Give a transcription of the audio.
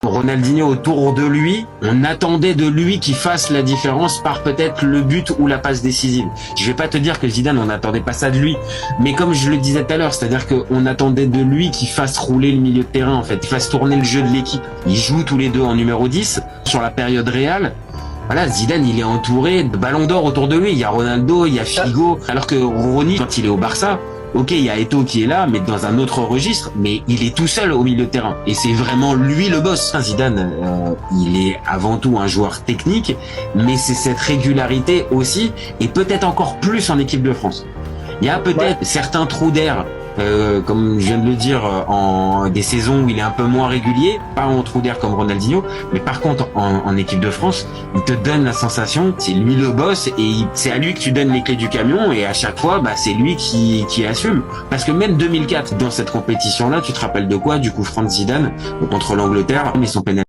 Ronaldinho, autour de lui, on attendait de lui qu'il fasse la différence par peut-être le but ou la passe décisive. Je vais pas te dire que Zidane, on n'attendait pas ça de lui, mais comme je le disais tout à l'heure, c'est-à-dire qu'on attendait de lui qu'il fasse rouler le milieu de terrain, en fait, qu'il fasse tourner le jeu de l'équipe. Ils jouent tous les deux en numéro 10 sur la période réelle. Voilà, Zidane, il est entouré de ballons d'or autour de lui. Il y a Ronaldo, il y a Figo, alors que Ronny, quand il est au Barça, ok, il y a Eto'o qui est là, mais dans un autre registre, mais il est tout seul au milieu de terrain. Et c'est vraiment lui le boss. Zidane, il est avant tout un joueur technique, mais c'est cette régularité aussi, et peut-être encore plus en équipe de France. Il y a peut-être certains trous d'air, comme je viens de le dire, en des saisons où il est un peu moins régulier, pas en trou d'air comme Ronaldinho, mais par contre en équipe de France, il te donne la sensation, c'est lui le boss et c'est à lui que tu donnes les clés du camion et à chaque fois, bah, c'est lui qui assume. Parce que même 2004, dans cette compétition-là, tu te rappelles de quoi? Du coup, Franz Zidane contre l'Angleterre, mais son pénalty